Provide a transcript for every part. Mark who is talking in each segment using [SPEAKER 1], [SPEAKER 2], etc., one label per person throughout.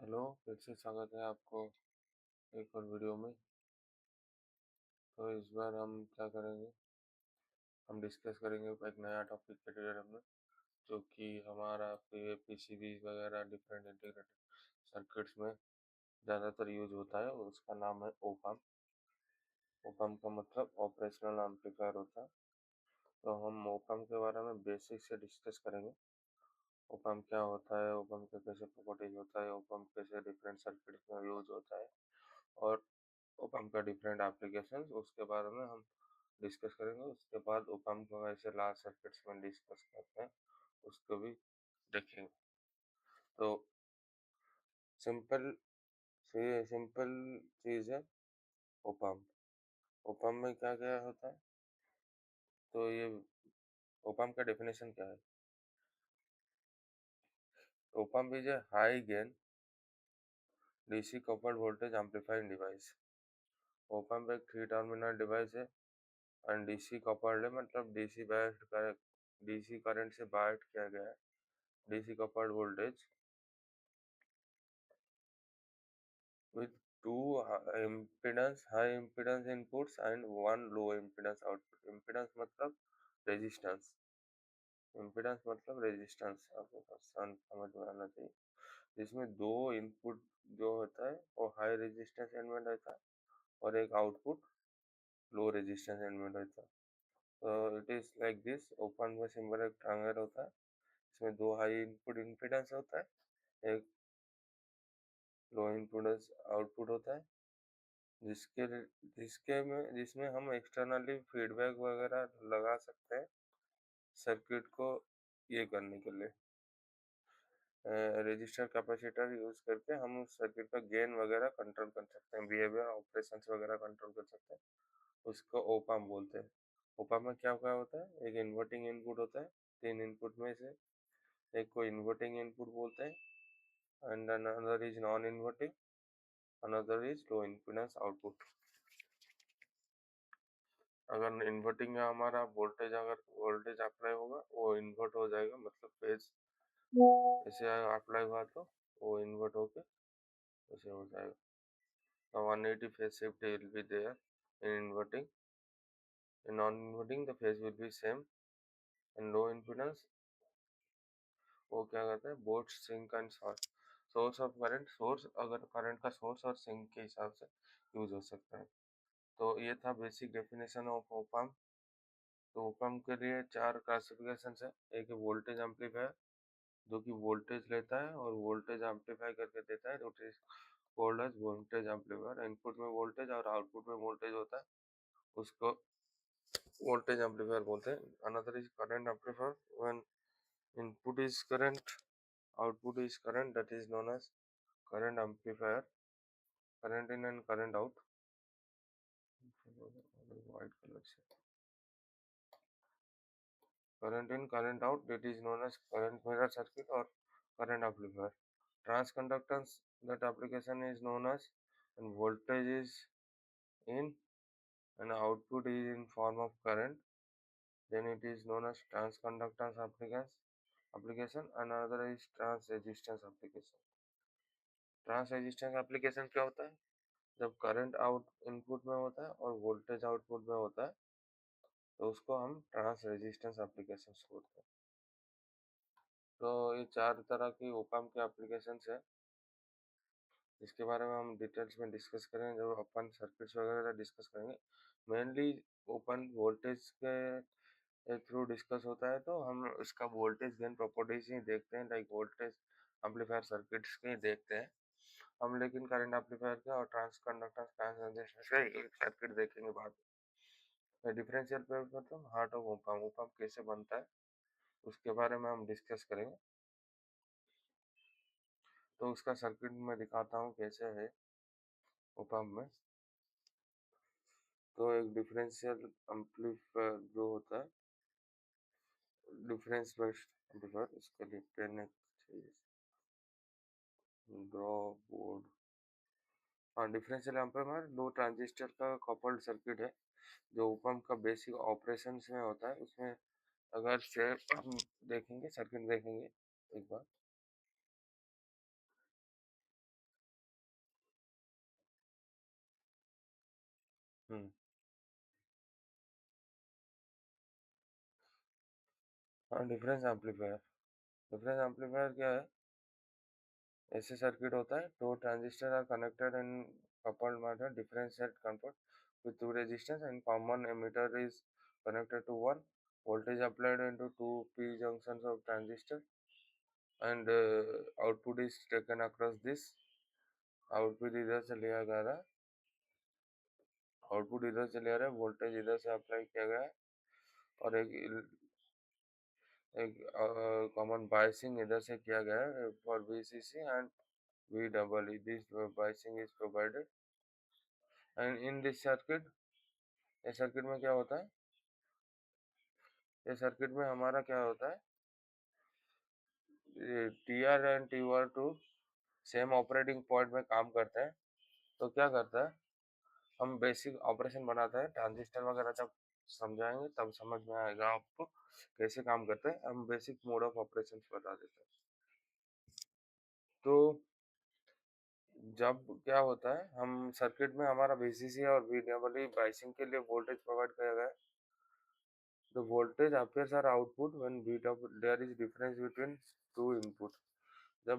[SPEAKER 1] Hello, फिर से स्वागत है आपको एक और वीडियो में। तो इस बार हम क्या करेंगे, हम डिस्कस करेंगे एक नया टॉपिक के रिलेटेड में, जो कि हमारा पीसीबीज वगैरह डिफरेंट इंटीग्रेटेड सर्किट्स में ज़्यादातर यूज होता है। उसका नाम है ओपम। ओपम का मतलब ऑपरेशनल एम्पलीफायर होता है। तो हम ओपम के बारे में बेसिक से डिस्कस करेंगे। ओपम क्या होता है, ओपम के कैसे प्रॉपर्टीज होता है, ओपम कैसे डिफरेंट सर्किट्स में यूज होता है, और ओपम का डिफरेंट एप्लीकेशंस, उसके बारे में हम डिस्कस करेंगे। उसके बाद ओपम को ऐसे लार्ज सर्किट्स में डिस्कस करते हैं, उसको भी देखेंगे। तो सिंपल सिंपल चीज़ है ओपम। ओपम में क्या क्या होता है, तो ये ओपम का डेफिनेशन क्या है? Op amp is a high gain DC coupled voltage amplifying device. Op amp एक 3 टर्मिनल डिवाइस है एंड डीसी कपल्ड है, मतलब डीसी करंट से बायस्ड किया गया है। DC coupled voltage with two high impedance inputs and one low impedance output. impedance मतलब resistance, आपको समझ में आना चाहिए। जिसमें दो इनपुट जो होता है वो हाई रेजिस्टेंस एलिमेंट रहता है और एक आउटपुट लो रेजिस्टेंस एलिमेंट रहता है। तो it is like this. Open में सिंबल एक ट्रायंगल होता है, इसमें दो हाई इनपुट इम्पीडेंस होता है, एक लो इम्पीडेंस आउटपुट होता है, जिसमें हम एक्सटर्नली फीडबैक वगैरह लगा सकते हैं सर्किट को ये करने के लिए। रजिस्टर कैपेसिटर यूज करके हम उस सर्किट का गेन वगैरह कंट्रोल कर सकते हैं, बिहेवियर ऑपरेशंस वगैरह कंट्रोल कर सकते हैं। उसको ओपम बोलते हैं। ओपम में क्या क्या होता है, एक इन्वर्टिंग इनपुट होता है, 3 इनपुट में से एक को इन्वर्टिंग इनपुट बोलते हैं, and another is non inverting, another is low impedance output. अगर इन्वर्टिंग में हमारा अगर वोल्टेज अप्लाई होगा वो इन्वर्ट हो जाएगा, मतलब फेज ऐसे अप्लाई हुआ तो वो इन्वर्ट होके ऐसे हो जाएगा। तो 180 phase shift will be there in inverting. In non inverting the phase will be same. In low impedance वो क्या करता है, both sink and source of current, source अगर करंट का सोर्स और सिंक के हिसाब से यूज हो सकता है। तो ये था बेसिक डेफिनेशन ऑफ ओपम। तो ओपम के लिए 4 क्लासिफिकेशन है। एक है वोल्टेज एम्पलीफायर, जो कि वोल्टेज लेता है और वोल्टेज एम्पलीफाई करके देता है, it is called as voltage amplifier. Input में वोल्टेज और आउटपुट में वोल्टेज होता है, उसको वोल्टेज एम्पलीफायर बोलते हैं। Another is current amplifier, when input is current, output is current, that is known as current amplifier. Current in and current out, white colour से current in current out, that is known as current mirror circuit or current amplifier. Transconductance, that application is known as when voltage is in and output is in form of current, then it is known as transconductance application. Another is transresistance application. Transresistance application क्या होता है, जब current out input में होता है और voltage output में होता है, तो उसको हम ट्रांस रेजिस्टेंस एप्लीकेशन बोलते हैं। तो ये 4 तरह की ओपम के एप्लीकेशंस है, जिसके बारे में हम डिटेल्स में डिस्कस करेंगे जब अपन सर्किट्स वगैरह डिस्कस करेंगे। मेनली ओपन वोल्टेज के थ्रू डिस्कस होता है, तो हम इसका वोल्टेज गेन प्रॉपर्टीज ही देखते हैं, लाइक वोल्टेज एम्पलीफायर सर्किट्स के ही देखते हैं हम, लेकिन करंट एम्पलीफायर का और ट्रांसकंडक्टेंस ट्रांसरेजिस्टेंस का एक सर्किट देखेंगे बाद में। डिफरेंशियल मतलब हार्ट ऑफ ओपम, ओपम कैसे बनता है उसके बारे में हम डिस्कस करेंगे। तो उसका सर्किट में दिखाता हूँ कैसे है ओपम में। तो एक डिफरेंशियल एम्पलीफायर जो होता है, डिफरेंस बेस्ड एम्पलीफायर, इसके लिए पेन चाहिए, ड्रॉ बोर्ड। हाँ, डिफरेंशियल एम्पलीफायर दो ट्रांजिस्टर का कपल्ड सर्किट है, जो ओपम का बेसिक ऑपरेशन में होता है। उसमें अगर से हम देखेंगे, सर्किट देखेंगे एक बार, हम्म हाँ, डिफरेंस एम्पलीफायर क्या है? ऐसे सर्किट होता है, दो transistor are connected in coupled matter difference at convert with two resistance and common emitter is connected to one voltage applied into two p junctions of transistor and output is taken across this output इधर से लिया गया है output इधर से ले रहा है वोल्टेज इधर से अप्लाई किया गया है और एक कॉमन बायसिंग इधर से किया गया है for VCC and V double E. This biasing is provided and in this circuit ये सर्किट में क्या होता है? ये सर्किट में हमारा क्या होता है? T R and T R two same operating point में काम करते हैं। तो क्या करता है, हम बेसिक ऑपरेशन बनाते हैं, ट्रांजिस्टर वगैरह जब समझाएंगे तब समझ में आएगा आपको कैसे काम करते हैं। हम बेसिक मोड ऑफ ऑपरेशन बता देते हैं। तो जब क्या होता है, हम सर्किट में हमारा VCC और VEE बाइसिंग के लिए वोल्टेज प्रोवाइड किया गया है। The voltage appears as output when there is difference between two input. जब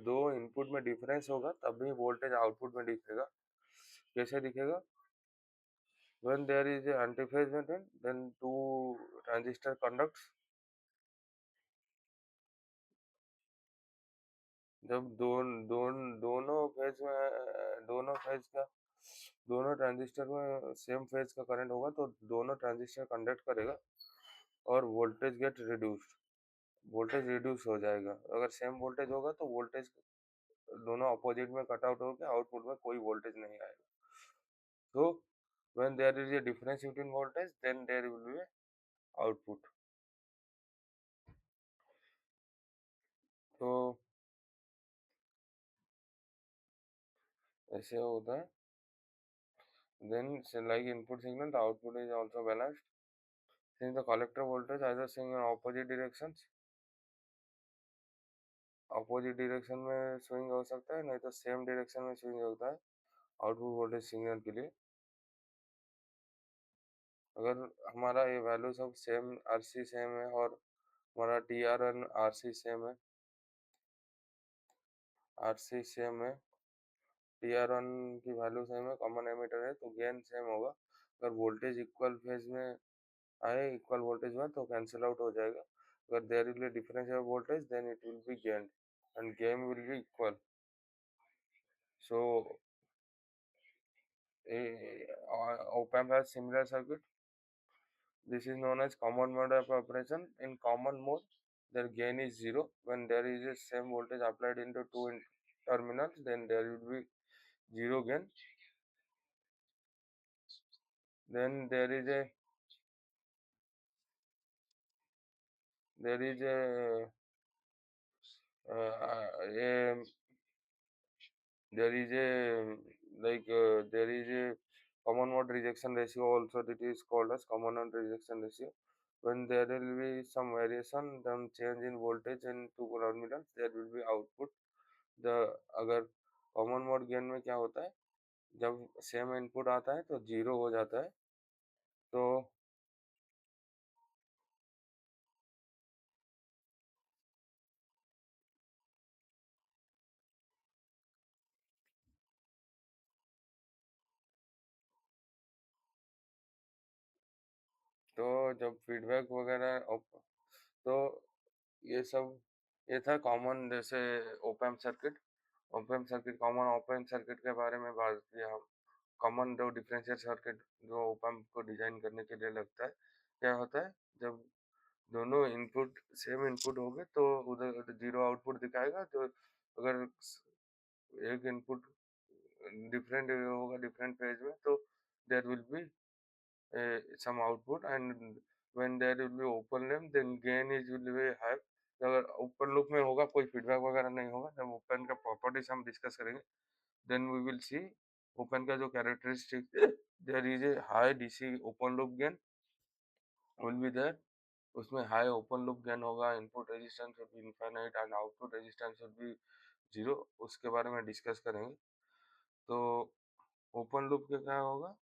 [SPEAKER 1] दो इनपुट में डिफरेंस होगा तभी वोल्टेज आउटपुट में दिखेगा। कैसे दिखेगा? When there is a antiphase metal, then two transistor conducts. जब दोनों फेज का दोनों ट्रांजिस्टर में सेम फेज का करंट होगा तो दोनों ट्रांजिस्टर कंडक्ट करेगा और वोल्टेज रिड्यूस हो जाएगा। अगर सेम वोल्टेज होगा तो वोल्टेज दोनों अपोजिट में कट आउट होकर आउटपुट में कोई वोल्टेज नहीं आएगा। तो when there is a difference between voltage then there will be a output। तो ऐसे होता है। then like input signal the output is also balanced since the collector voltage either swing in opposite direction में swing हो सकता है, नहीं तो सेम डायरेक्शन में स्विंग होता है आउटपुट वोल्टेज सिग्नल के लिए। अगर हमारा ये वैल्यू सब सेम आरसी सेम है और हमारा T R N RC same है टी आर वन की वैल्यू सेम है, कॉमन एमीटर है, तो गेन सेम होगा। अगर वोल्टेज इक्वल फेज में आए, इक्वल वोल्टेज में, तो कैंसिल आउट हो जाएगा। अगर there will be difference of voltage then it will be gain and gain will be equal. So op-amp has similar circuit. This is known as common mode of operation. In common mode, their gain is zero. When there is a same voltage applied into two terminals, then there will be zero gain. Then there is a there is a there is a common mode rejection ratio also, that is called as common mode rejection ratio. When there will be some variation, then change in voltage in two terminals, there will be output। the अगर common mode gain में क्या होता है, जब same input आता है तो zero हो जाता है। तो जब फीडबैक वगैरह तो ये सब ये था कॉमन, जैसे open circuit common open circuit के बारे में बात किया हम। कॉमन जो डिफरेंशियल सर्किट जो ओपन को डिजाइन करने के लिए लगता है, क्या होता है, जब दोनों इनपुट सेम इनपुट हो गए तो उधर जीरो आउटपुट दिखाएगा। तो अगर एक इनपुट डिफरेंट होगा डिफरेंट फेज में तो there will be some output, and when there will be open loop then gain is will be high। अगर ओपन लूप में होगा कोई फीडबैक वगैरह नहीं होगा, जब ओपन का प्रॉपर्टीज हम डिस्कस करेंगे then we will see open का जो characteristic, there is a high DC open loop gain will be there. उसमें हाई ओपन लूप गेन होगा, input resistance will be infinite and output resistance will be zero. उसके बारे में discuss करेंगे। तो open loop के क्या होगा,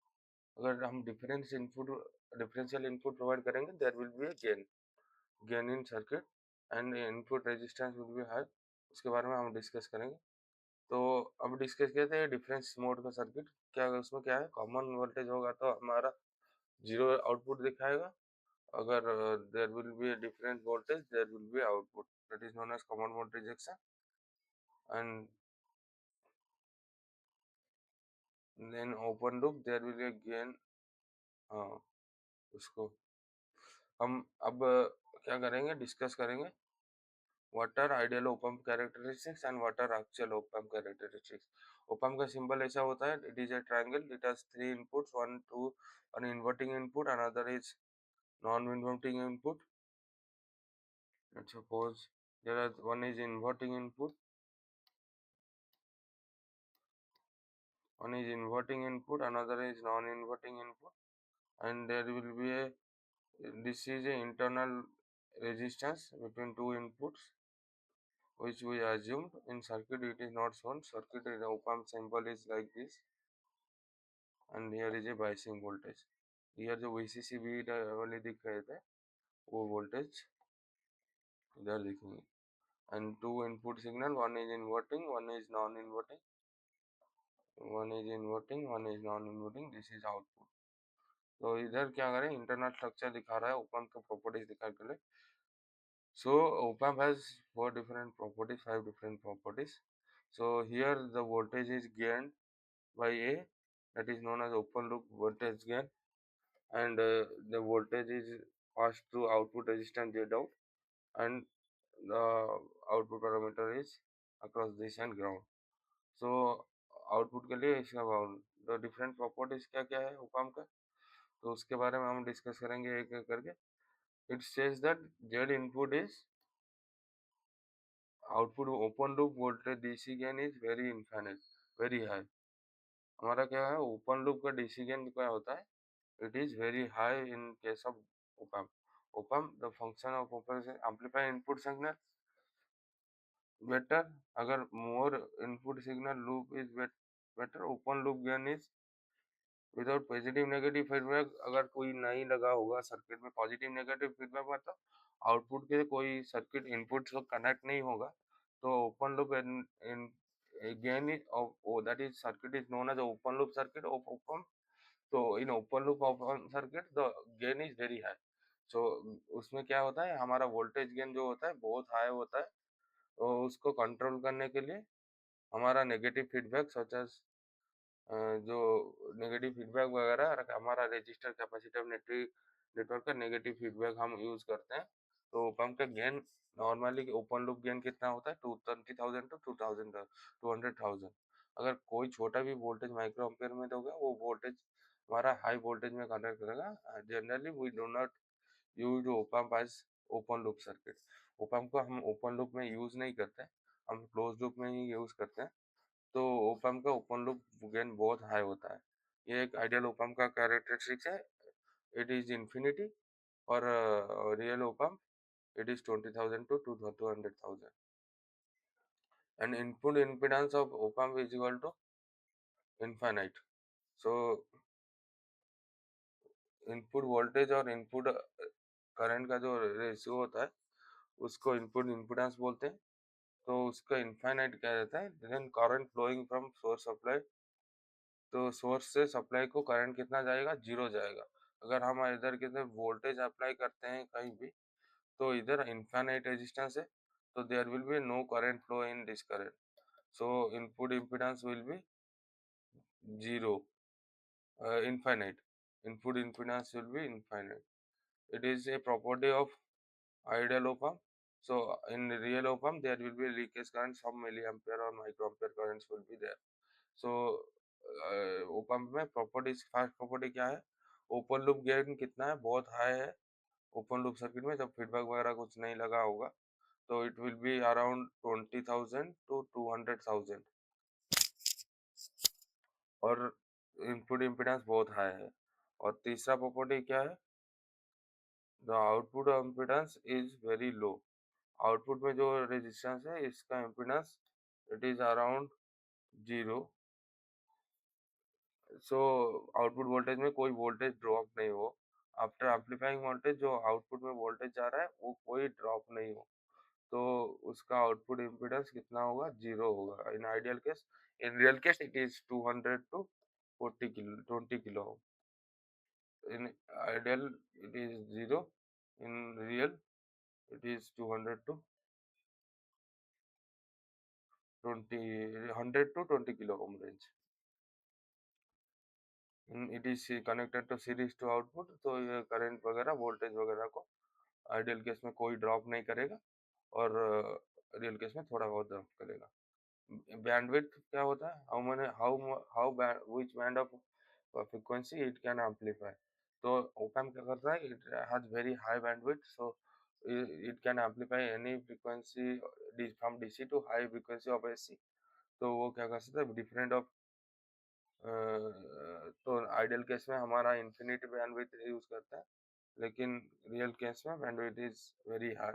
[SPEAKER 1] अगर हम डिफरेंशियल इनपुट प्रोवाइड करेंगे, there will be a gain in circuit and input resistance will be high. उसके बारे में हम डिस्कस करेंगे। तो अब डिस्कस करते हैं डिफरेंस मोड का सर्किट। क्या उसमें क्या है, कॉमन वोल्टेज होगा तो हमारा जीरो आउटपुट दिखाएगा। अगर there will be a different voltage, there will be output, that is known as common mode rejection. And then open loop, there will be a gain। हाँ, उसको हम अब क्या करेंगे, डिस्कस करेंगे what are ideal op amp characteristics and what are actual op amp characteristics। op amp का symbol ऐसा होता है, it is a triangle, it has three inputs, one inverting input, another is non-inverting input। Let's suppose there are one is inverting input, another is non-inverting input, and there will be a, this is a internal resistance between two inputs, which we assumed. In circuit it is not shown. Circuit is op amp symbol is like this, and here is a biasing voltage। here जो VCC भी वाले दिख रहे थे वो voltage इधर लिखेंगे। and two input signal, one is inverting, one is non-inverting, one is non-inverting, this is output। तो इधर क्या करें, इंटरनल स्ट्रक्चर दिखा रहा है, op amp का प्रॉपर्टीज दिखा के लिए। So op amp has four different properties, five different properties। So here the voltage is gained by A, that is known as open loop voltage gain, and the voltage is passed through output resistance Z out, and the output parameter is across this and ground। So output के लिए इसका bound, तो different properties क्या क्या है op amp का, तो उसके बारे में हम डिस्कस करेंगे एक एक करके। It says that Z input is output open loop voltage DC gain is very infinite, very high. हमारा क्या है, ओपन लूप का डीसी गेन क्या होता है, it is very high in case of op amp। op amp the function of op amp is amplify input signal better। अगर more input signal loop is better, open loop gain is without positive negative feedback. अगर कोई नहीं लगा होगा circuit में positive negative feedback, मतलब output के कोई सर्किट इनपुट से कनेक्ट नहीं होगा, तो open loop gain is that is circuit is known as open loop circuit of open. तो in open loop open circuit the gain is very high. So उसमें क्या होता है, हमारा वोल्टेज गेन जो होता है बहुत हाई होता है। तो उसको कंट्रोल करने के लिए हमारा नेगेटिव फीडबैक सच एज जो नेगेटिव फीडबैक वगैरह, हमारा रजिस्टर कैपेसिटर नेटवर्क का नेगेटिव फीडबैक हम यूज करते हैं। तो पंप का gain normally open loop gain कितना होता है, 220,000 टू 200,000। अगर कोई छोटा भी वोल्टेज माइक्रो एम्पियर में दोगे, वो वोल्टेज हमारा हाई वोल्टेज में कन्वर्ट करेगा। Generally we do not use op amp as open loop circuit. Op amp को हम ओपन लूप में यूज नहीं करते, हम क्लोज लूप में ही यूज करते हैं। तो ओपम का ओपन लूप गेन बहुत हाई होता है। ये एक आइडियल ओपम का कैरेक्टरिस्टिक्स है, इट इज इन्फिनिटी। और real ओपम it is 20,000 to 200,000। and input impedance of op amp is equal to infinite। so input voltage और इनपुट करंट का जो रेशियो होता है उसको इनपुट इम्पीडेंस बोलते हैं। तो उसका इनफाइनाइट क्या रहता है, then current flowing from source supply. तो सोर्स से सप्लाई को करंट कितना जाएगा, जीरो जाएगा। अगर हम इधर किधर वोल्टेज अप्लाई करते हैं कहीं भी, तो इधर इनफाइनाइट रेजिस्टेंस है, तो there will be no current flow in this current. So input impedance will be zero, infinite। input impedance will be infinite। it is a property of ideal op amp। so in real op amp there will be leakage current, some milliampere or microampere currents will be there। so op amp में properties, first property क्या है, open loop gain कितना है, बहुत high है। Open loop circuit में जब feedback वगैरह कुछ नहीं लगा होगा, तो it will be around 20,000 to 200,000। और इनपुट इम्पीडेंस बहुत हाई है। और तीसरा प्रॉपर्टी क्या है, the output impedance is very low. Output में जो रेजिस्टेंस है इसका impedance it is around zero, so output voltage में कोई वोल्टेज ड्रॉप नहीं हो, आफ्टर एम्पलीफाइंग वोल्टेज जो आउटपुट में वोल्टेज जा रहा है वो कोई ड्रॉप नहीं हो, तो उसका आउटपुट इम्पीडेंस कितना होगा, जीरो होगा in ideal case. In real case it is 200 to 40 kilo 20 kilo ohm. In ideal it is 0, in real it is 200 to 20 100 to 20 kilo ohm range। It is connected to series to output, तो ये current वगैरह voltage वगैरह को ideal case में कोई drop नहीं करेगा और रियल केस में थोड़ा बहुत ड्रॉप करेगा। बैंडविड्थ क्या होता है, how which band of frequency it can amplify. तो ओप एम्प क्या करता है, it has very high bandwidth, so it can amplify any frequency from DC to high frequency of AC. तो वो क्या कर सकता है, डिफरेंट ऑफ तो आइडियल केस में हमारा इन्फिनिट बैंडविड्थ यूज करता है, लेकिन रियल केस में bandwidth is very high.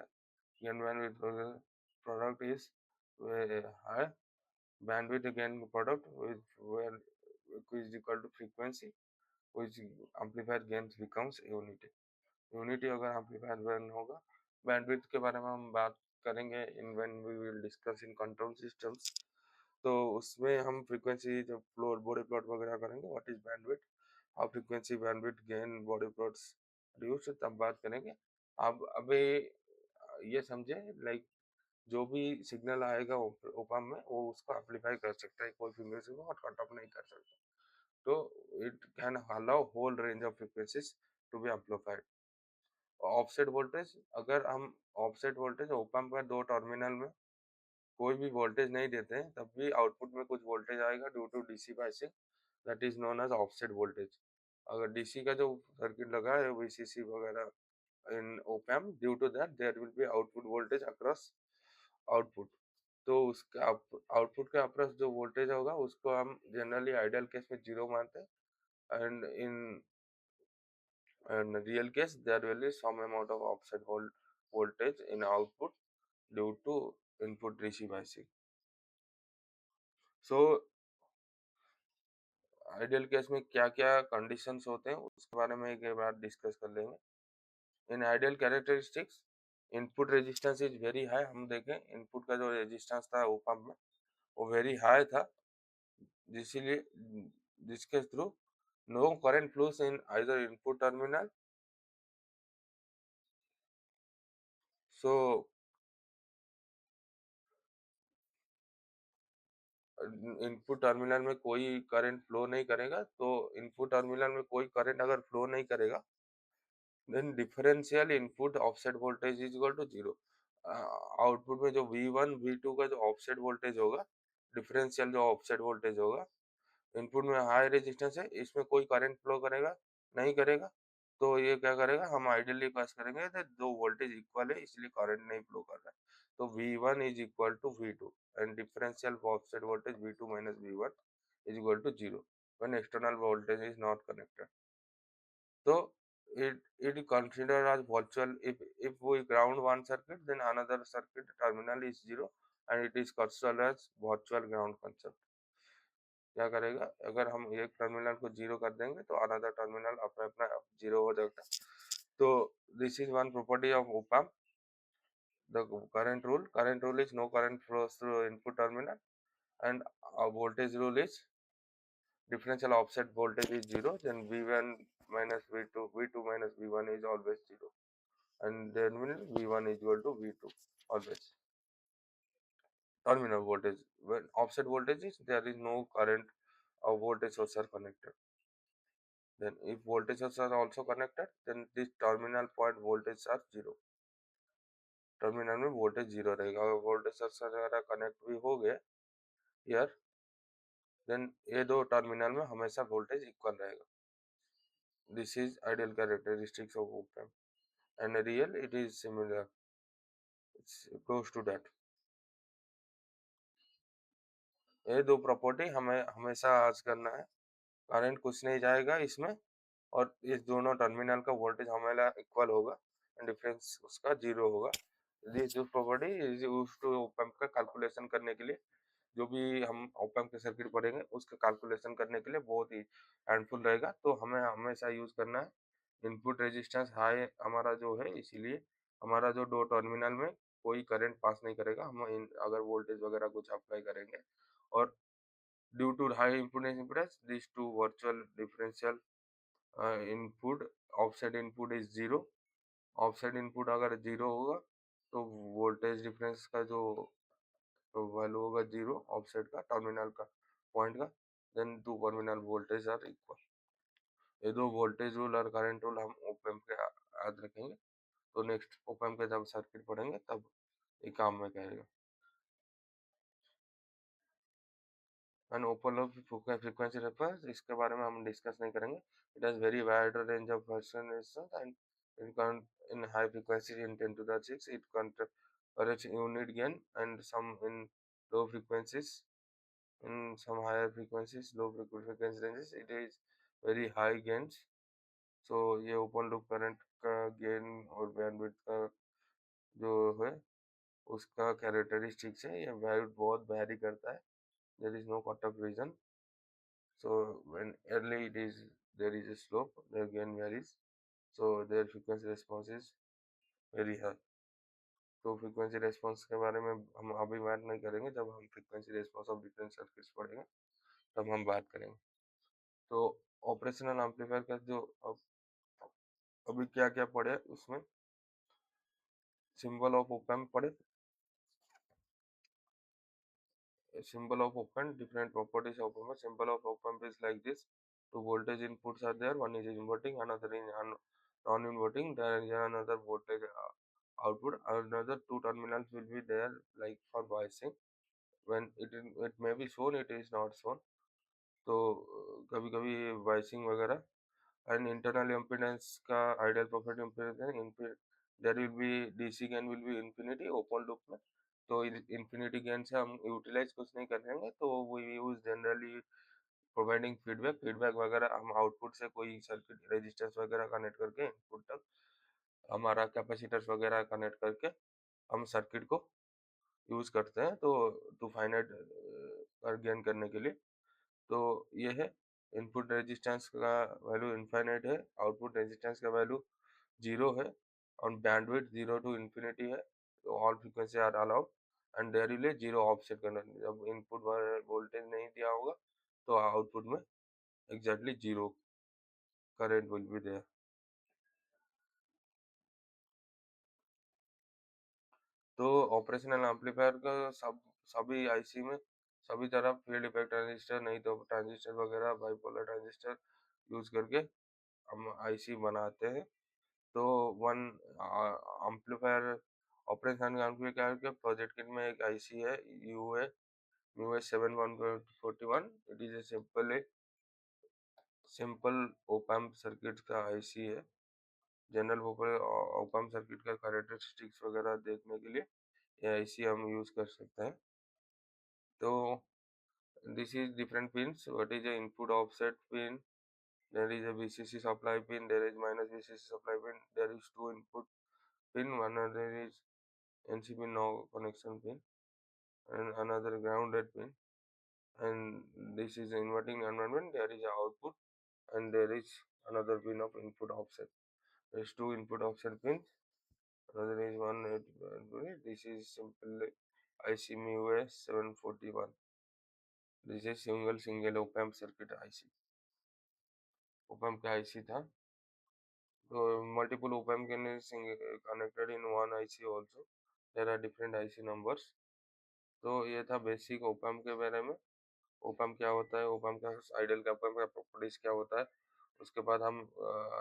[SPEAKER 1] Gain bandwidth product is high bandwidth again product with where is equal to frequency which amplifier gains becomes unity। Unity अगर amplifier burn होगा। Bandwidth के बारे में हम बात करेंगे in when we will discuss in control systems, तो उसमें हम फ्रीक्वेंसी जब फ्लोर बॉडी प्लॉट वगैरह करेंगे what is bandwidth, how frequency bandwidth gain body plots reduce, तब बात करेंगे। अब अभी ये समझे लाइक जो भी सिग्नल आएगा ओपम में वो उसको एम्पलीफाई कर सकता है, कोई फ्रीक्वेंसी को कट ऑफ नहीं कर सकता। तो it can allow whole range of frequencies to be amplified. Offset voltage, अगर हम ऑफसेट वोल्टेज ओपम पर दो टर्मिनल में कोई भी वोल्टेज नहीं देते हैं तब भी आउटपुट में कुछ वोल्टेज आएगा due to DC biasing, that is known as offset voltage. अगर डीसी का जो सर्किट लगा है वीसीसी वगैरह in op amp, due to that there will be output voltage across output. तो उसका आउटपुट के अक्रॉस जो वोल्टेज होगा उसको हम जनरली आइडियल केस में जीरो मानते हैं, and in real case there will be some amount of offset voltage in output due to input DC biasing। so ideal case में क्या क्या कंडीशंस होते हैं उसके बारे में एक बार डिस्कस कर लेंगे। In ideal characteristics input resistance is very high. हम देखें इनपुट का जो रेजिस्टेंस था ओप एम्प में वो वेरी हाई था, जिसलिए जिसके through no current flows in either input terminal. So input terminal में कोई करंट फ्लो नहीं करेगा, तो इनपुट टर्मिनल में कोई करंट अगर फ्लो नहीं करेगा then differential input offset voltage is equal to zero. Output में जो V1 V2 का जो ऑफसेट वोल्टेज होगा, डिफरेंशियल जो ऑफसेट वोल्टेज होगा, इनपुट में हाई रेजिस्टेंस है इसमें कोई करंट फ्लो करेगा नहीं करेगा, तो ये क्या करेगा, हम आइडियली पास करेंगे तो दो वोल्टेज इक्वल है इसलिए करंट नहीं फ्लो कर रहा है, तो V1 is equal to V2 and differential offset voltage V2 minus V1 is equal to zero when external voltage is not connected. तो it is considered as virtual if we ground one circuit then another circuit terminal is zero and it is considered as virtual ground concept। क्या करेगा, अगर हम एक terminal को zero कर देंगे तो अनदर टर्मिनल अपने अपना जीरो हो जाएगा। तो this is one property of op amp। the current rule is no current flows through input terminal, and voltage rule is differential offset voltage is zero, then V1 minus V2 minus V1 is always zero, and then V1 is equal to V2 always। Terminal voltage, when offset voltage is there is no current or voltage source are connected, then if voltage source are also connected then this terminal point voltage are zero। Terminal में voltage zero रहेगा, अगर voltage source वगैरह connect भी हो गए here then ये दो terminal में हमेशा वोल्टेज इक्वल रहेगा। This is ideal characteristics of op amp and real it is similar, it's close to that। ये दो प्रॉपर्टी हमें हमेशा आज करना है, करंट कुछ नहीं जाएगा इसमें और इस दोनों टर्मिनल का वोल्टेज हमेशा इक्वल होगा एंड डिफरेंस उसका जीरो होगा। This property is used to op amp का कैलकुलेशन करने के लिए जो भी हम ऑप एम्प के सर्किट पढ़ेंगे उसका कैलकुलेशन करने के लिए बहुत ही हैंडफुल रहेगा। तो हमें हमेशा यूज करना है इनपुट रेजिस्टेंस हाई हमारा जो है, इसीलिए हमारा जो दो टर्मिनल में कोई करंट पास नहीं करेगा। हम अगर वोल्टेज वगैरह कुछ अप्लाई करेंगे, और due to high impedance impedance this to virtual differential input offset input is zero. Offset input अगर जीरो होगा तो वोल्टेज डिफरेंस का जो वैल्यू होगा जीरो ऑफसेट का टर्मिनल का पॉइंट का, then two terminal voltage are equal. ये दो वोल्टेज रूल और करंट रूल हम ओप एम्प के याद रखेंगे। तो नेक्स्ट ओप एम्प के जब सर्किट पढ़ेंगे तब ये काम में कहेगा। And open loop frequency reference, इसके बारे में हम डिस्कस नहीं करेंगे। It has very wide range of functions and in high frequency in 10 to the 6 it corrects unit gain, and some in low frequencies, in some higher frequencies low frequency ranges it is very high gains। so ये open loop current का gain और bandwidth का जो है उसका characteristics है, ये value बहुत वैरी करता है। there is no cut off region, so when early it is there is a slope, their gain varies, so their frequency response is very high। तो फ्रीक्वेंसी रेस्पॉन्स के बारे में हम अभी बात नहीं करेंगे, जब हम frequency response of different circuits पढ़ेंगे तब हम बात करेंगे। तो ऑपरेशनल एम्पलीफायर का जो अभी क्या क्या पढ़े उसमें सिंबल ऑफ ओप एम्प पढ़े। symbol of op amp, different properties of op amp. Symbol of op amp is like this: two voltage inputs are there, one is inverting, another is non-inverting, there is another voltage output, another two terminals will be there like for biasing, when it may be shown, it is not shown। तो कभी कभी biasing वगैरह, and internal impedance का ideal property impedance there will be DC gain will be infinity open loop में। तो infinity gain से हम utilise कुछ नहीं करेंगे, तो we use generally providing feedback वगैरह। हम आउटपुट से कोई सर्किट रेजिस्टेंस वगैरह कनेक्ट करके इनपुट तक हमारा कैपेसिटर्स वगैरह कनेक्ट करके हम सर्किट को यूज करते हैं, तो टू फाइनाइट गेन करने के लिए। तो ये है इनपुट रेजिस्टेंस का वैल्यू इनफाइनाइट है, आउटपुट रेजिस्टेंस का वैल्यू जीरो है, और बैंडविड्थ जीरो टू इन्फिनिटी है। तो all frequency are allowed and there will zero offset करना। जब इनपुट वोल्टेज नहीं दिया होगा तो आउटपुट में exactly zero current will be there. तो ऑपरेशनल एम्पलीफायर का सभी आईसी में सभी तरफ फील्ड इफेक्ट ट्रांजिस्टर, नहीं तो ट्रांजिस्टर वगैरह बाइपोलर ट्रांजिस्टर यूज करके हम आईसी बनाते हैं। तो वन एम्पलीफायर ऑपरेशन एम्पलीफायर के प्रोजेक्ट किट में एक आईसी है UA 7141। It is a simple op amp circuit का आईसी है। जनरल ओप एम्प सर्किट का कैरेक्टरिस्टिक्स वगैरह देखने के लिए ये आईसी हम यूज कर सकते हैं। तो this is different pins. What is the input offset pin? There is a VCC supply pin, there is minus VCC supply pin, there is two input pin, one other is NC pin no connection pin, and another grounded pin, and this is inverting environment, there is a output, and there is another pin of input offset. There is two input offset pins, another is one, this is simple IC MUS 741। This is single op amp circuit IC, op amp का IC था। So multiple op amp can is connected in one IC also, there are different IC numbers। तो ये था basic op amp के बारे में। op amp क्या होता है, op amp का आइडियल op amp का प्रॉपर्टीज क्या होता है, उसके बाद हम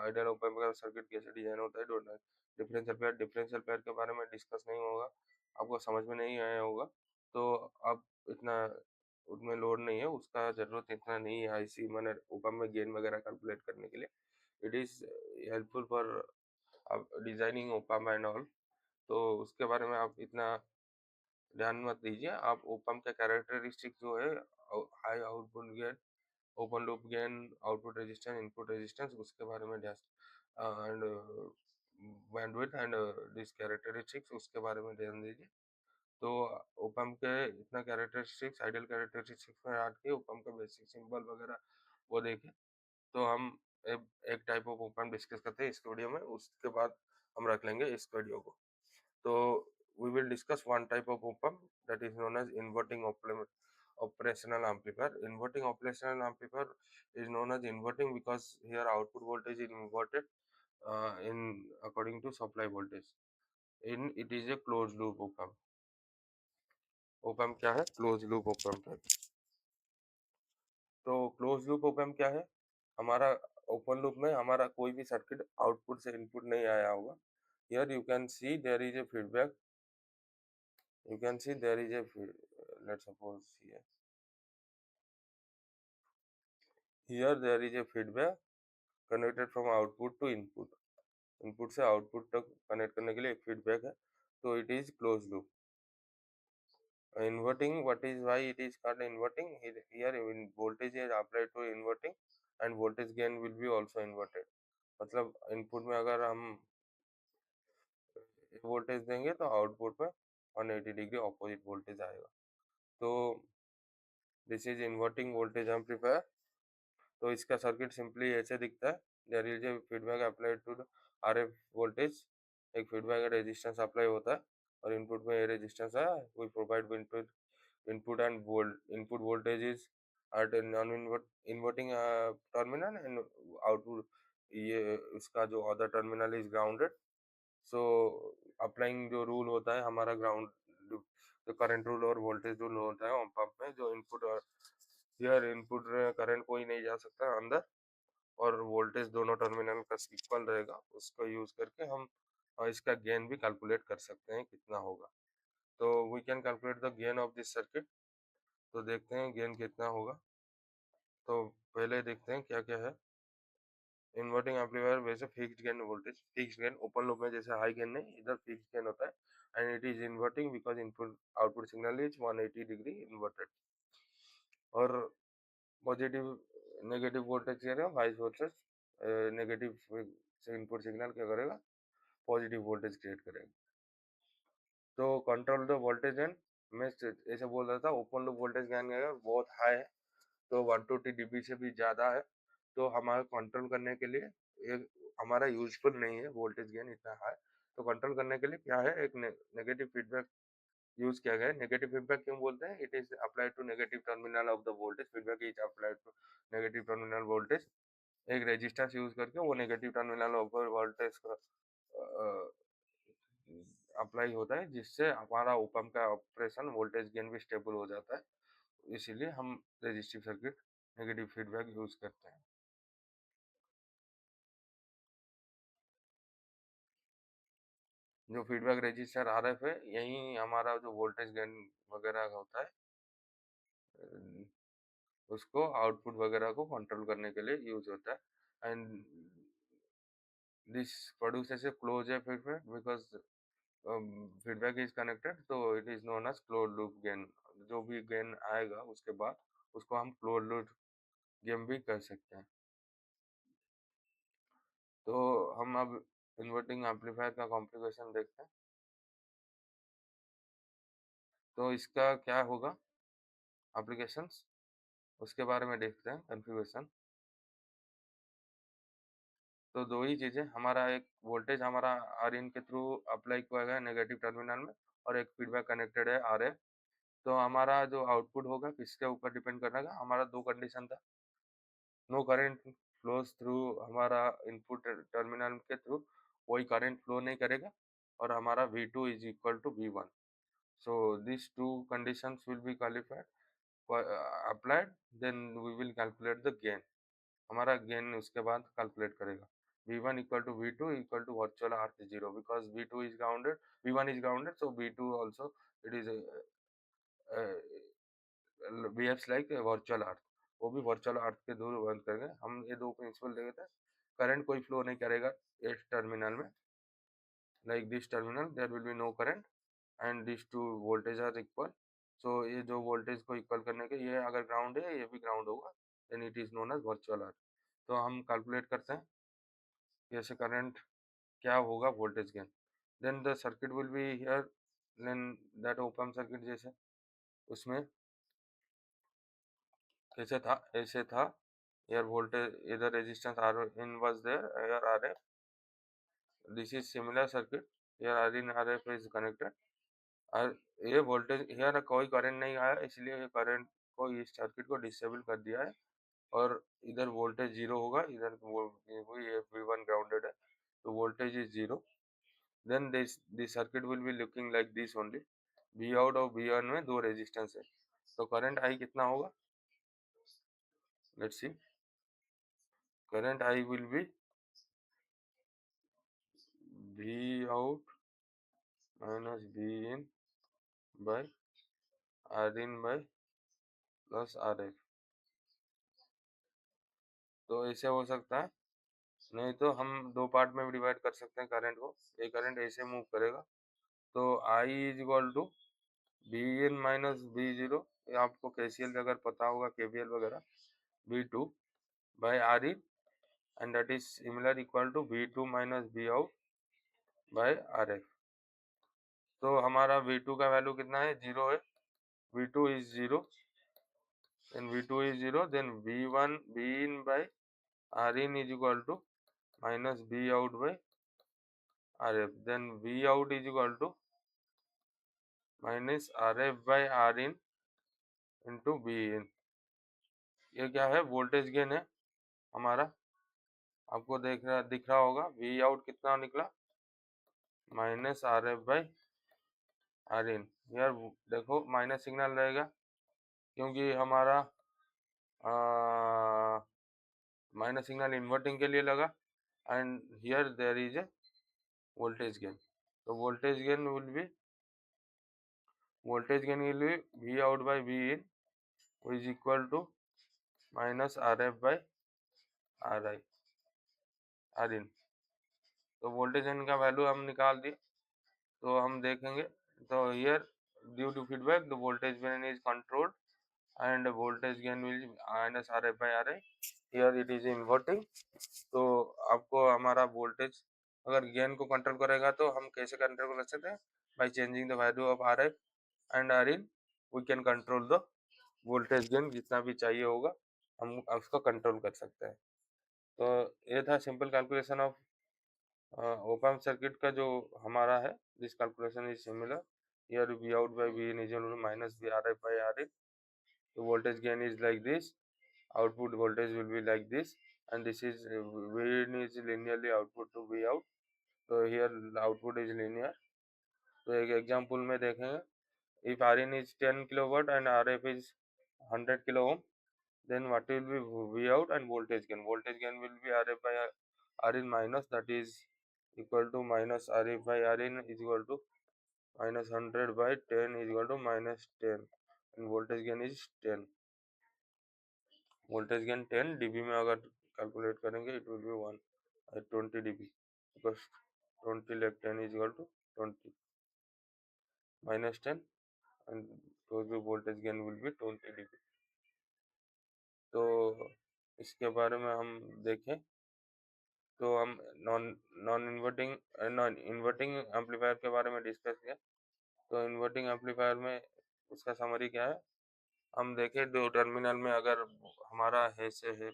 [SPEAKER 1] आइडियल op amp का सर्किट कैसे डिजाइन होता है। डिफरेंशियल पेयर के बारे में डिस्कस नहीं होगा, आपको समझ में नहीं आया होगा, तो आप इतना उसमें लोड नहीं है, उसका जरूरत इतना नहीं है आईसी मैंने op amp में गेन वगैरह कैलकुलेट करने के लिए। It is helpful for designing op amp and all, तो उसके बारे में आप इतना ध्यान मत दीजिए। आप op amp का कैरेक्टरिस्टिक जो है high output gain, open loop gain, output resistance, input resistance, उसके बारे में ध्यान and bandwidth and this characteristics उसके बारे में ध्यान दीजिए। तो ओपम के इतना कैरेक्टरिस्टिक्स, आइडियल कैरेक्टरिस्टिक्स में हट के ओपम का बेसिक सिंबल वगैरह वो देखें, तो हम एक टाइप ऑफ ओपम डिस्कस करते हैं इस वीडियो में, उसके बाद हम रख लेंगे इस वीडियो को। तो we will discuss one type of op amp that is known as inverting operational amplifier. Inverting operational amplifier is known as inverting because here output voltage is inverted in according to supply voltage. In it is a closed loop op amp. Op amp क्या है? Closed loop op amp है। तो close loop op amp क्या है? हमारा open loop में हमारा कोई भी सर्किट आउटपुट से इनपुट नहीं आया होगा। Here you can see there is a feedback. You can see there is a let's suppose here there is a feedback connected from output to input. Input से output तक connect करने के लिए एक फीडबैक है, तो it is close loop. Inverting, what is why it is called inverting? Here voltage is applied to inverting and voltage gain will be also inverted. मतलब input में अगर हम वोल्टेज देंगे तो आउटपुट में 180 डिग्री ऑपोजिट वोल्टेज आएगा। तो this is inverting voltage amplifier. तो इसका सर्किट सिंपली ऐसे दिखता है। There is a feedback applied to RF voltage. एक फीडबैक रेजिस्टेंस अप्लाई होता है और इनपुट में ये रेजिस्टेंस है। We provide input and input voltage is at non inverting terminal and output ये इसका जो other terminal is grounded. So applying जो रूल होता है हमारा ग्राउंड, जो करंट रूल और वोल्टेज रूल होता है पंप में, जो इनपुट और हियर इनपुट करंट कोई नहीं जा सकता अंदर और वोल्टेज दोनों टर्मिनल का इक्वल रहेगा। उसको यूज करके हम इसका गेन भी कैलकुलेट कर सकते हैं कितना होगा। तो we can calculate the gain of this circuit. तो देखते हैं गेन कितना होगा। तो पहले देखते हैं क्या क्या है। इन्वर्टिंग एम्पलीफायर वैसे fixed gain voltage, fixed gain open loop में जैसे हाई गेन नहीं, इधर फिक्स्ड गेन होता है and it is inverting because input output signal is 180 degree inverted. और पॉजिटिव नेगेटिव वोल्टेज करेगा वाइस वर्सेस, नेगेटिव से इनपुट सिग्नल क्या करेगा, पॉजिटिव वोल्टेज क्रिएट करेगा। तो कंट्रोल द वोल्टेज एंड मैं ऐसे बोल रहा था ओपन लूप वोल्टेज गेन बहुत हाई है, तो 120 dB से भी ज़्यादा है। तो हमारा कंट्रोल करने के लिए एक हमारा यूजफुल नहीं है वोल्टेज गेन इतना हाई। तो कंट्रोल करने के लिए क्या है, एक नेगेटिव फीडबैक यूज किया गया है। नेगेटिव फीडबैक क्यों बोलते हैं? It is applied to negative terminal of the voltage. Feedback is applied to negative terminal voltage. एक रेजिस्टेंस यूज करके वो नेगेटिव टर्मिनल ऑफ वोल्टेज का अप्लाई होता है, जिससे हमारा ओपम का ऑपरेशन वोल्टेज गेन भी स्टेबल हो जाता है। इसीलिए हम resistive circuit negative feedback use करते हैं। जो फीडबैक रजिस्टर आरएफ है, यही हमारा जो वोल्टेज गेन वगैरह होता है उसको आउटपुट वगैरह को कंट्रोल करने के लिए यूज होता है। And this produces a close feedback because feedback is connected, तो it is known as close loop gain. जो भी गेन आएगा उसके बाद उसको हम क्लोज लूप गेन भी कर सकते हैं। तो हम अब इन्वर्टिंग एम्पलीफायर का कॉन्फ़िगरेशन देखते हैं। तो इसका क्या होगा एप्लीकेशंस, उसके बारे में देखते हैं कॉन्फ़िगरेशन। तो दो ही चीज़ें, हमारा एक वोल्टेज हमारा आर इन के थ्रू अप्लाई किया गया नेगेटिव टर्मिनल में और एक फीडबैक कनेक्टेड है आर एफ। तो हमारा जो आउटपुट होगा किसके ऊपर डिपेंड करेगा? हमारा दो कंडीशन था, नो करंट फ्लोज थ्रू, हमारा इनपुट टर्मिनल के थ्रू कोई करंट फ्लो नहीं करेगा और हमारा V2 is equal to V1। So this two conditions will be qualified applied, then we will calculate the gain. हमारा गेन उसके बाद कैलकुलेट करेगा। V1 equal to V2 equal to virtual earth 0 because V2 is grounded, V1 is grounded, so V2 also it is behaves like a virtual अर्थ। वो भी virtual अर्थ के दूर बंद करेंगे। हम ये दो प्रिंसिपल देते हैं। करंट कोई फ्लो नहीं करेगा इस टर्मिनल में, like this terminal there will be no current and this two voltage are equal. So ये जो वोल्टेज को इक्वल करने के, ये अगर ग्राउंड है ये भी ग्राउंड होगा, then it is known as virtual earth. तो हम कैलकुलेट करते हैं कैसे करंट क्या होगा voltage gain. Then the circuit will be here that open circuit जैसे उसमें कैसे था, ऐसे था। here voltage either resistance R in was there, here RF, this is similar circuit, here R in RF is connected और ये voltage here कोई current नहीं आया, इसलिए ये करंट को इस सर्किट को डिसेबल कर दिया है और इधर वोल्टेज जीरो होगा, इधर ये V1 ग्राउंडेड है तो voltage is zero. Then this circuit will be looking like this only. V out और V1 में दो रेजिस्टेंस है तो करंट आई कितना होगा, let's see. Current I will be V out minus V in by R in by plus RF। तो ऐसे हो सकता है, नहीं तो हम दो पार्ट में डिवाइड कर सकते हैं करंट को। ये करंट ऐसे मूव करेगा तो I is equal to V in minus V0, ये आपको KCL अगर पता होगा KVL वगैरह, V2 by R in and that is similar equal to V2 minus V out by RF। तो हमारा V2 का वैल्यू कितना है, जीरो है, V2 is 0, then V2 is 0, then V1 V in by R in is equal to minus V out by RF, then V out is equal to minus RF by R in into V in। ये क्या है, voltage gain है हमारा, आपको दिख रहा होगा। V out कितना निकला, minus RF by R in। यार देखो माइनस सिग्नल रहेगा क्योंकि हमारा माइनस सिग्नल इन्वर्टिंग के लिए लगा and here there is a voltage gain. तो voltage gain will be V out by V in is equal to minus RF by RI R in। तो वोल्टेज गेन का value हम निकाल दिए तो हम देखेंगे, तो here due to feedback the voltage gain is controlled and voltage gain will minus RF by RI, here it is inverting। तो आपको हमारा वोल्टेज अगर गेन को कंट्रोल करेगा तो हम कैसे कंट्रोल कर सकते हैं, by changing the value of RF and RIN we can control the voltage gain, जितना भी चाहिए होगा हम उसको कंट्रोल कर सकते हैं। तो ये था simple calculation of open circuit का जो हमारा है। This calculation is similar, here V out by V in is equal to minus V RF by RIN। the voltage gain is like this, output voltage will be like this, and this is V in is linearly output to V out, so here the output is linear। तो एक example में देखेंगे, if Rin is 10 kilowatt and RF is 100 kilo ohm, then what will be V out and voltage gain? Voltage gain will be RF by Rin minus, that is equal to minus RF by Rin is equal to minus 100 by 10 is equal to minus 10, and voltage gain is 10। Voltage gain 10 dB में अगर calculate करेंगे it will B 20 dB, because 20 less 10 is equal to 20 minus 10 and तो भी voltage gain will B 20 dB। तो इसके बारे में हम देखें तो हम नॉन इन्वर्टिंग एम्पलीफायर के बारे में डिस्कस किया। तो इन्वर्टिंग एम्पलीफायर में उसका समरी क्या है, हम देखें दो टर्मिनल में अगर हमारा है से है,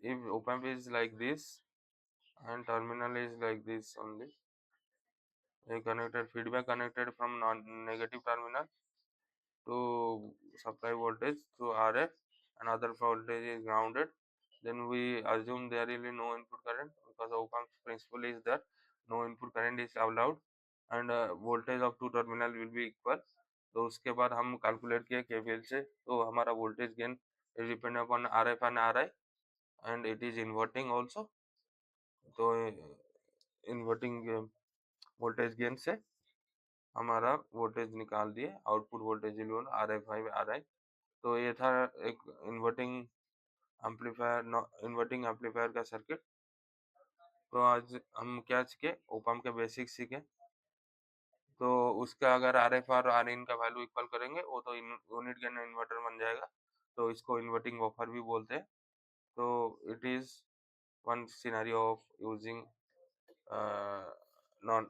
[SPEAKER 1] if op amp is like this and terminal is like this only, a connected feedback connected from negative terminal to supply voltage to RF, and other voltage is grounded, then we assume there will be no input current because op amp's principle is that no input current is allowed and voltage of two terminal will be equal। तो उसके बाद हम calculate किए KVL से, तो हमारा voltage gain is depend upon RF and RI and it is inverting also। तो inverting voltage gain से हमारा वोल्टेज निकाल दिए, output voltage RF by RI। तो ये था एक इन्वर्टिंग एम्पलीफायर का सर्किट। तो आज हम क्या सीखे, ओप एम्प के बेसिक्स सीखे। तो उसका अगर RF और Rin का वैल्यू इक्वल करेंगे वो तो यूनिट गेन इन्वर्टर बन जाएगा, तो इसको इन्वर्टिंग बफर भी बोलते हैं। तो it is one scenario of using non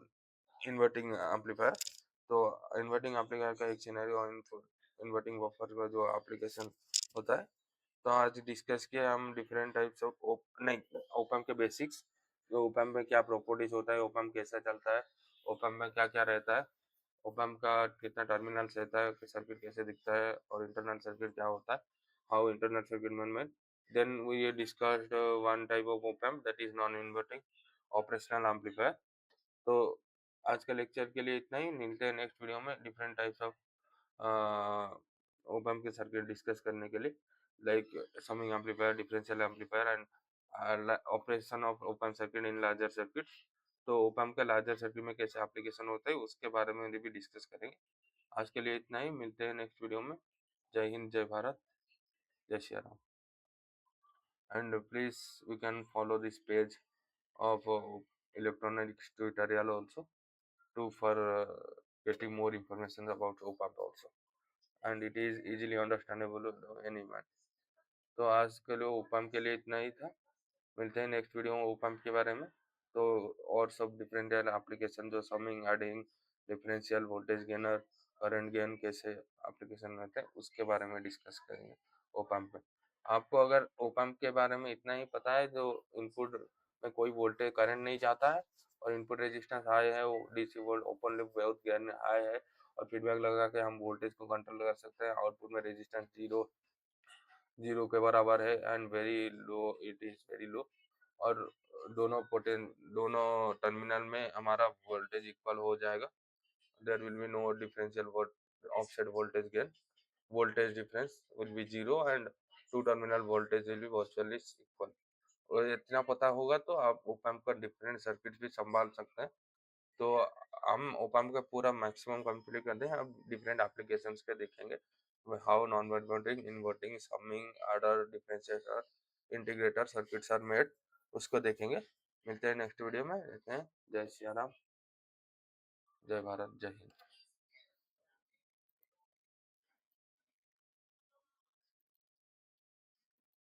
[SPEAKER 1] inverting amplifier. तो इन्वर्टिंग एम्पलीफायर का एक सिनेरियो इन्वर्टिंग बफर का जो एप्लीकेशन होता है। तो आज डिस्कस किया हम डिफरेंट टाइप्स ऑफ नहीं ओपम के बेसिक्स, जो ओपम में क्या प्रॉपर्टीज होता है, ओपम कैसा चलता है, ओपम में क्या क्या रहता है, ओपम का कितना टर्मिनल्स रहता है, सर्किट कैसे दिखता है और इंटरनल सर्किट क्या होता है, how internal circuit man. Then we discussed one type of op amp that is non inverting operational amplifier. तो आज के लेक्चर के लिए इतना ही, मिलते हैं नेक्स्ट वीडियो में different types of op amp के सर्किट डिस्कस करने के लिए, like summing amplifier, differential amplifier and operation of op amp circuit in larger circuit. तो ओप एम्प के लार्जर सर्किट में कैसे एप्लीकेशन होता है उसके बारे में भी डिस्कस करेंगे। आज के लिए इतना ही, मिलते हैं नेक्स्ट वीडियो में। जय हिंद, जय भारत, जय Shri Ram. And please we can follow this page of electronics tutorial also to for getting more information about op-amp also, and it is easily understandable to any man. तो आज के लिए op-amp के लिए इतना ही था, मिलते हैं नेक्स्ट वीडियो में op-amp के बारे में। तो और सब डिफरेंट एप्लीकेशन जो summing, adding, differential, voltage gainer, current gain कैसे एप्लीकेशन रहते हैं उसके बारे में डिस्कस करेंगे op-amp पे। आपको अगर op-amp के बारे में इतना ही पता है, जो इनपुट में कोई वोल्टेज करंट नहीं जाता है और इनपुट रेजिस्टेंस हाई है, वो डीसी वोल्ट ओपन लूप बहुत गेन हाई है और फीडबैक लगा के हम वोल्टेज को कंट्रोल कर सकते हैं, आउटपुट में रेजिस्टेंस जीरो के बराबर है and very low, it is very low, और दोनों टर्मिनल में हमारा वोल्टेज इक्वल हो जाएगा। There will be no differential offset voltage gain, voltage difference will be zero and two terminal voltage will be virtually equal। और इतना पता होगा तो आप ओपैम्प का डिफरेंट सर्किट भी संभाल सकते हैं। तो हम ओपैम्प का पूरा मैक्सिमम कंप्लीट करते हैं, अब डिफरेंट एप्लीकेशंस के देखेंगे, how non inverting, inverting, summing, adder, differentiator, integrator circuits are made, उसको देखेंगे। मिलते हैं नेक्स्ट वीडियो में, देखते हैं। जय श्री राम, जय भारत, जय हिंद।